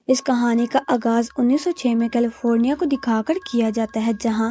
اس کہانی کا آغاز 1906 میں کیلیفورنیا کو دکھا کر کیا جاتا ہے، جہاں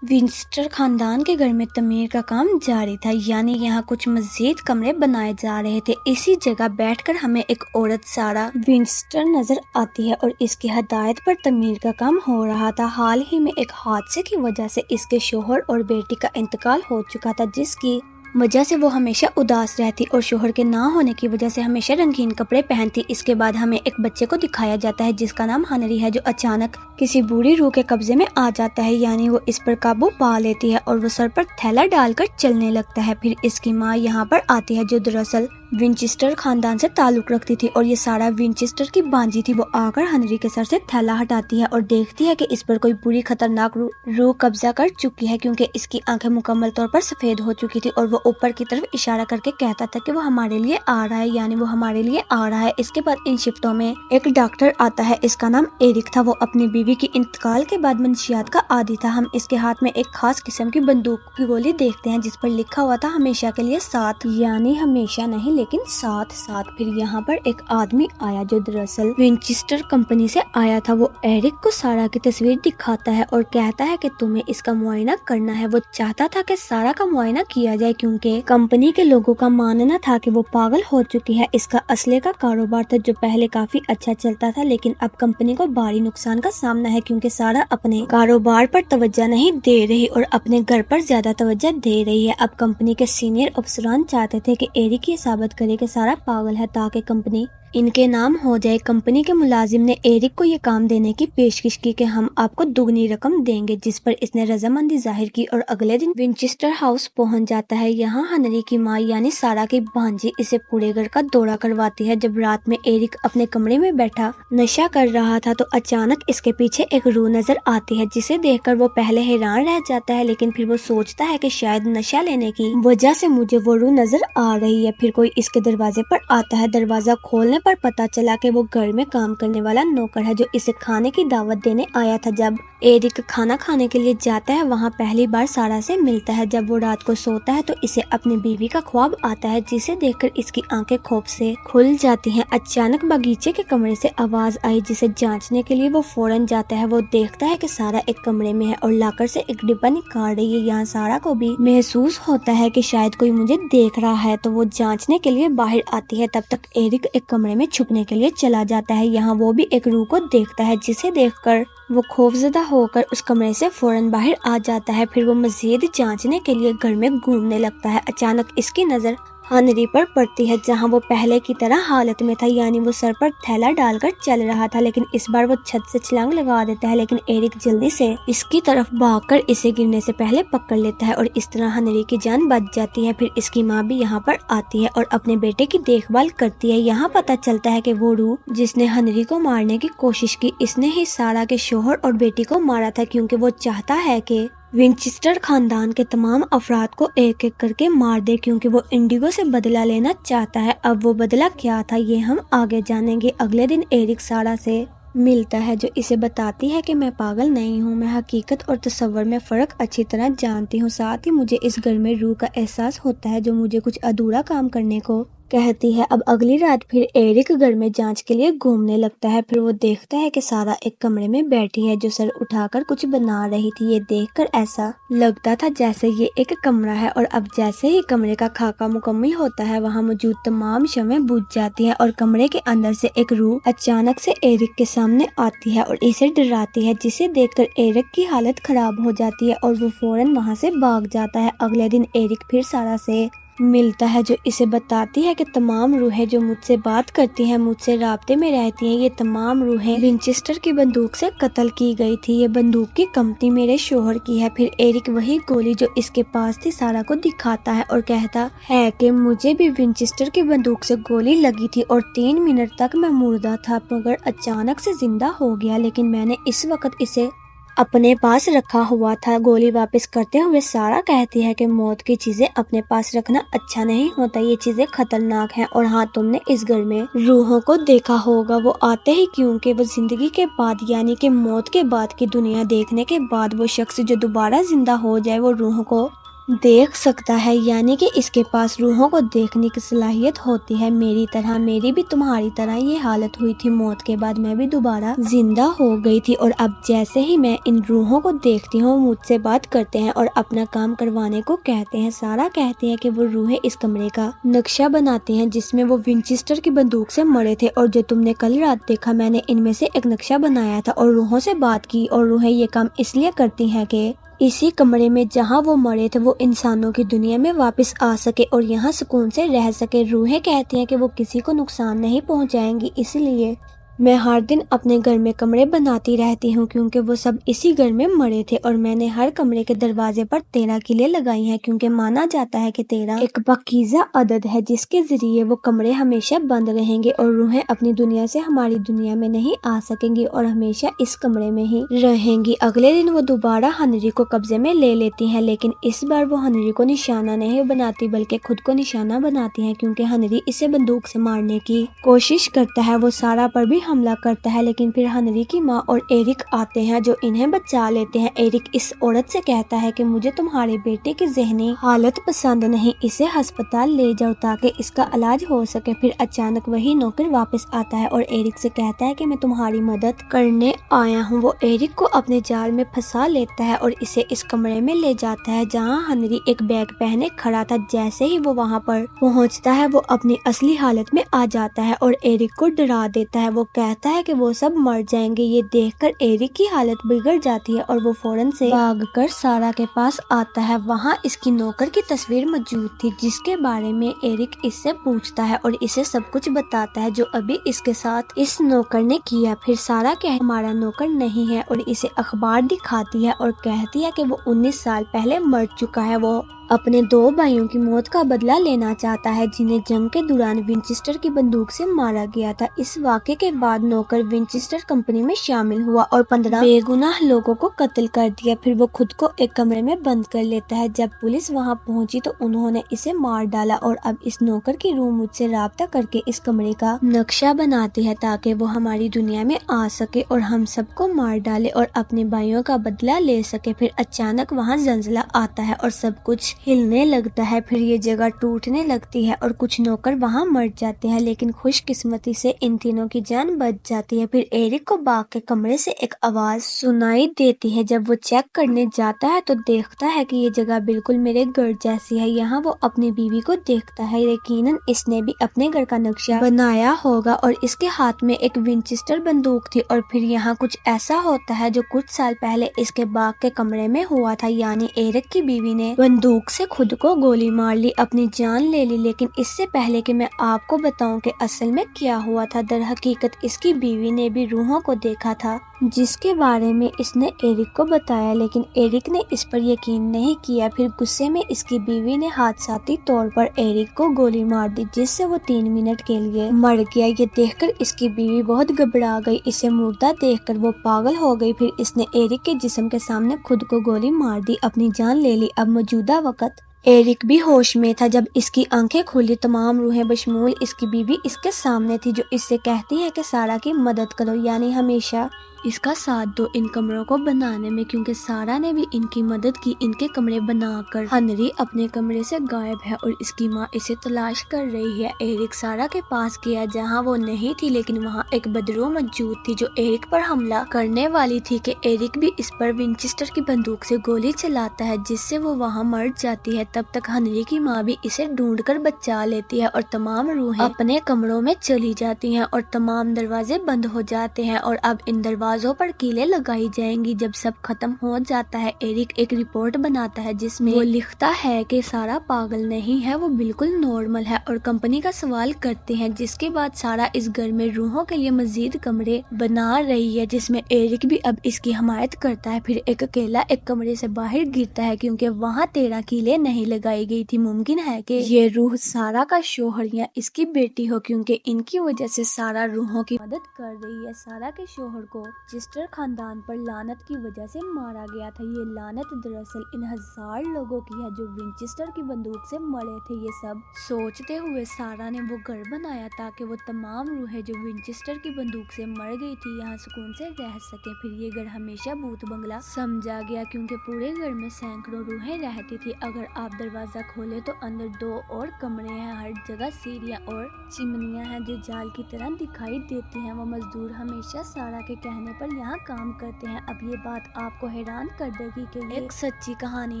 ونچسٹر خاندان کے گھر میں تعمیر کا کام جاری تھا، یعنی یہاں کچھ مزید کمرے بنائے جا رہے تھے۔ اسی جگہ بیٹھ کر ہمیں ایک عورت سارا ونچسٹر نظر آتی ہے اور اس کی ہدایت پر تعمیر کا کام ہو رہا تھا۔ حال ہی میں ایک حادثے کی وجہ سے اس کے شوہر اور بیٹی کا انتقال ہو چکا تھا، جس کی وجہ سے وہ ہمیشہ اداس رہتی اور شوہر کے نہ ہونے کی وجہ سے ہمیشہ رنگین کپڑے پہنتی۔ اس کے بعد ہمیں ایک بچے کو دکھایا جاتا ہے جس کا نام ہنری ہے، جو اچانک کسی بری روح کے قبضے میں آ جاتا ہے، یعنی وہ اس پر قابو پا لیتی ہے اور وہ سر پر تھیلا ڈال کر چلنے لگتا ہے۔ پھر اس کی ماں یہاں پر آتی ہے، جو دراصل ونچسٹر خاندان سے تعلق رکھتی تھی اور یہ سارا ونچسٹر کی بانجی تھی۔ وہ آ کر ہنری کے سر سے تھیلا ہٹاتی ہے اور دیکھتی ہے کہ اس پر کوئی بری خطرناک روح قبضہ کر چکی ہے، کیونکہ اس کی آنکھیں مکمل طور پر سفید ہو چکی تھی اور وہ اوپر کی طرف اشارہ کر کے کہتا تھا کہ وہ ہمارے لیے آ رہا ہے، یعنی وہ ہمارے لیے آ رہا ہے۔ اس کے بعد ان شفٹوں میں ایک ڈاکٹر آتا ہے، اس کا نام ایرک تھا۔ وہ اپنی بیوی کی انتقال کے بعد منشیات کا عادی تھا۔ ہم اس کے ہاتھ میں ایک خاص قسم کی بندوق کی گولی دیکھتے ہیں جس پر لکھا ہوا تھا ہمیشہ کے لیے ساتھ، یعنی ہمیشہ نہیں لیکن ساتھ ساتھ۔ پھر یہاں پر ایک آدمی آیا جو دراصل ونچسٹر کمپنی سے آیا تھا۔ وہ ایرک کو سارا کی تصویر دکھاتا ہے اور کہتا ہے کہ تمہیں اس کا معائنہ کرنا ہے۔ وہ چاہتا تھا کہ سارا کا معائنہ کیا جائے کیونکہ کمپنی کے لوگوں کا ماننا تھا کہ وہ پاگل ہو چکی ہے۔ اس کا اسلحے کا کاروبار تھا جو پہلے کافی اچھا چلتا تھا، لیکن اب کمپنی کو بھاری نقصان کا سامنا ہے کیونکہ سارا اپنے کاروبار پر توجہ نہیں دے رہی اور اپنے گھر پر زیادہ توجہ دے رہی ہے۔ اب کمپنی کے سینئر افسران چاہتے تھے کہ ایرک یہ ثابت کرے کہ سارا پاگل ہے تاکہ کمپنی ان کے نام ہو جائے۔ کمپنی کے ملازم نے ایرک کو یہ کام دینے کی پیشکش کی کہ ہم آپ کو دگنی رقم دیں گے، جس پر اس نے رضامندی ظاہر کی اور اگلے دن ونچسٹر ہاؤس پہنچ جاتا ہے۔ یہاں ہنری کی ماں یعنی سارا کی بھانجی اسے پورے گھر کا دورہ کرواتی ہے۔ جب رات میں ایرک اپنے کمرے میں بیٹھا نشہ کر رہا تھا تو اچانک اس کے پیچھے ایک روح نظر آتی ہے، جسے دیکھ کر وہ پہلے حیران رہ جاتا ہے، لیکن پھر وہ سوچتا ہے کہ شاید نشہ لینے کی وجہ سے مجھے وہ روح نظر آ رہی ہے۔ پھر کوئی اس کے دروازے پر آتا ہے۔ دروازہ کھولنے پر پتا چلا کہ وہ گھر میں کام کرنے والا نوکر ہے جو اسے کھانے کی دعوت دینے آیا تھا۔ جب ایرک کھانا کھانے کے لیے جاتا ہے وہاں پہلی بار سارا سے ملتا ہے۔ جب وہ رات کو سوتا ہے تو اسے اپنی بیوی کا خواب آتا ہے، جسے دیکھ کر اس کی آنکھیں خوف سے کھل جاتی ہیں۔ اچانک باغیچے کے کمرے سے آواز آئی جسے جانچنے کے لیے وہ فوراً جاتا ہے۔ وہ دیکھتا ہے کہ سارا ایک کمرے میں ہے اور لاکر سے ایک ڈبہ نکال رہی ہے۔ یہاں سارا کو بھی محسوس ہوتا ہے کہ شاید کوئی مجھے دیکھ رہا ہے تو وہ جانچنے کے لیے باہر آتی ہے۔ تب تک ایرک ایک کمرے میں چھپنے کے لیے چلا جاتا ہے۔ یہاں وہ بھی ایک روح کو دیکھتا ہے جسے دیکھ کر وہ خوفزدہ ہو کر اس کمرے سے فوراً باہر آ جاتا ہے۔ پھر وہ مزید جانچنے کے لیے گھر میں گھومنے لگتا ہے۔ اچانک اس کی نظر ہنری پر پڑتی ہے، جہاں وہ پہلے کی طرح حالت میں تھا، یعنی وہ سر پر تھیلا ڈال کر چل رہا تھا، لیکن اس بار وہ چھت سے چھلانگ لگا دیتا ہے۔ لیکن ایرک جلدی سے اس کی طرف بھاگ کر اسے گرنے سے پہلے پکڑ لیتا ہے اور اس طرح ہنری کی جان بچ جاتی ہے۔ پھر اس کی ماں بھی یہاں پر آتی ہے اور اپنے بیٹے کی دیکھ بھال کرتی ہے۔ یہاں پتہ چلتا ہے کہ وہ روح جس نے ہنری کو مارنے کی کوشش کی، اس نے ہی سارا کے شوہر اور بیٹی کو مارا تھا، کیونکہ وہ چاہتا ہے کہ ونچسٹر خاندان کے تمام افراد کو ایک ایک کر کے مار دے، کیونکہ وہ انڈیگو سے بدلہ لینا چاہتا ہے۔ اب وہ بدلہ کیا تھا یہ ہم آگے جانیں گے۔ اگلے دن ایرک سارا سے ملتا ہے جو اسے بتاتی ہے کہ میں پاگل نہیں ہوں، میں حقیقت اور تصور میں فرق اچھی طرح جانتی ہوں، ساتھ ہی مجھے اس گھر میں روح کا احساس ہوتا ہے جو مجھے کچھ ادھورا کام کرنے کو کہتی ہے۔ اب اگلی رات پھر ایرک گھر میں جانچ کے لیے گھومنے لگتا ہے۔ پھر وہ دیکھتا ہے کہ سارا ایک کمرے میں بیٹھی ہے جو سر اٹھا کر کچھ بنا رہی تھی۔ یہ دیکھ کر ایسا لگتا تھا جیسے یہ ایک کمرہ ہے، اور اب جیسے ہی کمرے کا خاکہ مکمل ہوتا ہے وہاں موجود تمام شمعیں بجھ جاتی ہیں اور کمرے کے اندر سے ایک روح اچانک سے ایرک کے سامنے آتی ہے اور اسے ڈراتی ہے، جسے دیکھ کر ایرک کی حالت خراب ہو جاتی ہے اور وہ فوراً وہاں سے بھاگ جاتا ہے۔ اگلے دن ایرک پھر سارا سے ملتا ہے جو اسے بتاتی ہے کہ تمام روحیں جو مجھ سے بات کرتی ہیں، مجھ سے رابطے میں رہتی ہیں، یہ تمام روحیں ونچسٹر کی بندوق سے قتل کی گئی تھی۔ یہ بندوق کی کمپنی میرے شوہر کی ہے۔ پھر ایرک وہی گولی جو اس کے پاس تھی سارا کو دکھاتا ہے اور کہتا ہے کہ مجھے بھی ونچسٹر کی بندوق سے گولی لگی تھی اور 3 منٹ تک میں مردہ تھا، مگر اچانک سے زندہ ہو گیا، لیکن میں نے اس وقت اسے اپنے پاس رکھا ہوا تھا۔ گولی واپس کرتے ہوئے سارا کہتی ہے کہ موت کی چیزیں اپنے پاس رکھنا اچھا نہیں ہوتا، یہ چیزیں خطرناک ہیں، اور ہاں تم نے اس گھر میں روحوں کو دیکھا ہوگا، وہ آتے ہی کیونکہ وہ زندگی کے بعد یعنی کہ موت کے بعد کی دنیا دیکھنے کے بعد وہ شخص جو دوبارہ زندہ ہو جائے وہ روحوں کو دیکھ سکتا ہے، یعنی کہ اس کے پاس روحوں کو دیکھنے کی صلاحیت ہوتی ہے۔ میری طرح، میری بھی تمہاری طرح یہ حالت ہوئی تھی۔ موت کے بعد میں بھی دوبارہ زندہ ہو گئی تھی، اور اب جیسے ہی میں ان روحوں کو دیکھتی ہوں، مجھ سے بات کرتے ہیں اور اپنا کام کروانے کو کہتے ہیں۔ سارا کہتے ہیں کہ وہ روحیں اس کمرے کا نقشہ بناتی ہیں جس میں وہ ونچسٹر کی بندوق سے مرے تھے، اور جو تم نے کل رات دیکھا، میں نے ان میں سے ایک نقشہ بنایا تھا اور روحوں سے بات کی، اور روحیں یہ کام اس لیے کرتی ہیں کہ اسی کمرے میں جہاں وہ مرے تھے وہ انسانوں کی دنیا میں واپس آ سکے اور یہاں سکون سے رہ سکے۔ روحیں کہتی ہیں کہ وہ کسی کو نقصان نہیں پہنچائیں گی، اس لیے میں ہر دن اپنے گھر میں کمرے بناتی رہتی ہوں، کیونکہ وہ سب اسی گھر میں مرے تھے، اور میں نے ہر کمرے کے دروازے پر 13 کیلیں لگائی ہیں، کیونکہ مانا جاتا ہے کہ 13 ایک پاکیزہ عدد ہے جس کے ذریعے وہ کمرے ہمیشہ بند رہیں گے اور روحیں اپنی دنیا سے ہماری دنیا میں نہیں آ سکیں گی اور ہمیشہ اس کمرے میں ہی رہیں گی۔ اگلے دن وہ دوبارہ ہنری کو قبضے میں لے لیتی ہیں، لیکن اس بار وہ ہنری کو نشانہ نہیں بناتی بلکہ خود کو نشانہ بناتی ہیں، کیونکہ ہنری اسے بندوق سے مارنے کی کوشش کرتا ہے۔ وہ سارا پر بھی حملہ کرتا ہے، لیکن پھر ہنری کی ماں اور ایرک آتے ہیں جو انہیں بچا لیتے ہیں۔ ایرک اس عورت سے کہتا ہے کہ مجھے تمہارے بیٹے کی ذہنی حالت پسند نہیں، اسے ہسپتال لے جاؤ تاکہ اس کا علاج ہو سکے۔ پھر اچانک وہی نوکر واپس آتا ہے اور ایرک سے کہتا ہے کہ میں تمہاری مدد کرنے آیا ہوں۔ وہ ایرک کو اپنے جال میں پھنسا لیتا ہے اور اسے اس کمرے میں لے جاتا ہے جہاں ہنری ایک بیگ پہنے کھڑا تھا۔ جیسے ہی وہ وہاں پر پہنچتا ہے وہ اپنی اصلی حالت میں آ جاتا ہے اور ایرک کو ڈرا دیتا ہے۔ وہ کہتا ہے کہ وہ سب مر جائیں گے۔ یہ دیکھ کر ایرک کی حالت بگڑ جاتی ہے اور وہ فوراً سے بھاگ کر سارا کے پاس آتا ہے۔ وہاں اس کی نوکر کی تصویر موجود تھی جس کے بارے میں ایرک اس سے پوچھتا ہے اور اسے سب کچھ بتاتا ہے جو ابھی اس کے ساتھ اس نوکر نے کیا۔ پھر سارا کہ ہمارا نوکر نہیں ہے اور اسے اخبار دکھاتی ہے اور کہتی ہے کہ وہ 19 سال پہلے مر چکا ہے۔ وہ اپنے 2 بھائیوں کی موت کا بدلہ لینا چاہتا ہے جنہیں جنگ کے دوران ونچسٹر کی بندوق سے مارا گیا تھا۔ اس واقعے کے بعد نوکر ونچسٹر کمپنی میں شامل ہوا اور 15 بے گناہ لوگوں کو قتل کر دیا۔ پھر وہ خود کو ایک کمرے میں بند کر لیتا ہے۔ جب پولیس وہاں پہنچی تو انہوں نے اسے مار ڈالا، اور اب اس نوکر کی روح مجھ سے رابطہ کر کے اس کمرے کا نقشہ بناتی ہے تاکہ وہ ہماری دنیا میں آ سکے اور ہم سب کو مار ڈالے اور اپنے بھائیوں کا بدلہ لے سکے۔ پھر اچانک وہاں زلزلہ آتا ہے اور سب کچھ ہلنے لگتا ہے، پھر یہ جگہ ٹوٹنے لگتی ہے اور کچھ نوکر وہاں مر جاتے ہیں، لیکن خوش قسمتی سے ان تینوں کی جان بچ جاتی ہے۔ پھر ایرک کو باغ کے کمرے سے ایک آواز سنائی دیتی ہے۔ جب وہ چیک کرنے جاتا ہے تو دیکھتا ہے کہ یہ جگہ بالکل میرے گھر جیسی ہے۔ یہاں وہ اپنی بیوی کو دیکھتا ہے، یقیناً اس نے بھی اپنے گھر کا نقشہ بنایا ہوگا اور اس کے ہاتھ میں ایک ونچسٹر بندوق تھی۔ اور پھر یہاں کچھ ایسا ہوتا ہے جو کچھ سال پہلے اس کے باغ کے کمرے میں ہوا تھا، یعنی ایرک کی بیوی نے بندوق سے خود کو گولی مار لی، اپنی جان لے لی۔ لیکن اس سے پہلے کہ میں آپ کو بتاؤں کہ اصل میں کیا ہوا تھا، در حقیقت اس کی بیوی نے بھی روحوں کو دیکھا تھا جس کے بارے میں اس نے ایرک کو بتایا، لیکن ایرک نے اس پر یقین نہیں کیا۔ پھر غصے میں اس کی بیوی نے حادثاتی طور پر ایرک کو گولی مار دی جس سے وہ 3 منٹ کے لیے مر گیا۔ یہ دیکھ کر اس کی بیوی بہت گھبرا گئی، اسے مردہ دیکھ کر وہ پاگل ہو گئی۔ پھر اس نے ایرک کے جسم کے سامنے خود کو گولی مار دی، اپنی جان لے لی۔ اب موجودہ وقت ایرک بھی ہوش میں تھا جب اس کی آنکھیں کھلی۔ تمام روحیں بشمول اس کی بیوی اس کے سامنے تھی جو اس سے کہتی ہے کہ سارا کی مدد کرو، یعنی ہمیشہ اس کا ساتھ دو ان کمروں کو بنانے میں، کیونکہ سارا نے بھی ان کی مدد کی ان کے کمرے بنا کر۔ ہنری اپنے کمرے سے غائب ہے اور اس کی ماں اسے تلاش کر رہی ہے۔ ایرک سارا کے پاس گیا جہاں وہ نہیں تھی، لیکن وہاں ایک بدروح موجود تھی جو ایرک پر حملہ کرنے والی تھی کہ ایرک بھی اس پر ونچسٹر کی بندوق سے گولی چلاتا ہے جس سے وہ وہاں مر جاتی ہے۔ تب تک ہنری کی ماں بھی اسے ڈھونڈ کر بچا لیتی ہے اور تمام روحیں اپنے کمروں میں چلی جاتی ہیں اور تمام دروازے بند ہو جاتے ہیں، اور اب ان دروازوں پر کیلیں لگائی جائیں گی۔ جب سب ختم ہو جاتا ہے، ایرک ایک رپورٹ بناتا ہے جس میں وہ لکھتا ہے کہ سارا پاگل نہیں ہے، وہ بالکل نارمل ہے، اور کمپنی کا سوال کرتے ہیں، جس کے بعد سارا اس گھر میں روحوں کے لیے مزید کمرے بنا رہی ہے جس میں ایرک بھی اب اس کی حمایت کرتا ہے۔ پھر ایک اکیلا ایک کمرے سے باہر گرتا ہے کیونکہ وہاں 13 کیلیں نہیں لگائی گئی تھی۔ ممکن ہے کہ یہ روح سارا کا شوہر یا اس کی بیٹی ہو، کیونکہ ان کی وجہ سے سارا روحوں کی مدد کر رہی ہے۔ سارا کے شوہر کو وینچسٹر خاندان پر لعنت کی وجہ سے مارا گیا تھا۔ یہ لعنت دراصل ان 1000 لوگوں کی ہے جو وینچسٹر کی بندوق سے مرے تھے۔ یہ سب سوچتے ہوئے سارا نے وہ گھر بنایا تاکہ وہ تمام روحیں جو وینچسٹر کی بندوق سے مر گئی تھی یہاں سکون سے رہ سکیں۔ پھر یہ گھر ہمیشہ بھوت بنگلہ سمجھا گیا کیونکہ پورے گھر میں سینکڑوں روحیں رہتی تھی۔ اگر آپ دروازہ کھولے تو اندر 2 اور کمرے ہیں، ہر جگہ سیڑھیاں اور چمنیاں ہیں جو جال کی طرح دکھائی دیتی ہیں۔ وہ مزدور ہمیشہ سارا کے کہنے پر یہاں کام کرتے ہیں۔ اب یہ بات آپ کو حیران کر دے گی کہ یہ ایک سچی کہانی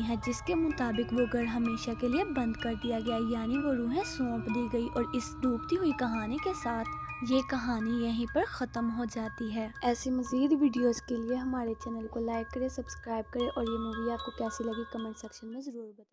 ہے جس کے مطابق وہ گھر ہمیشہ کے لیے بند کر دیا گیا، یعنی وہ روحیں سونپ دی گئی، اور اس ڈوبتی ہوئی کہانی کے ساتھ یہ کہانی یہیں پر ختم ہو جاتی ہے۔ ایسی مزید ویڈیوز کے لیے ہمارے چینل کو لائک کریں، سبسکرائب کریں، اور یہ مووی آپ کو کیسی لگی کمنٹ سیکشن میں ضرور بتائیں۔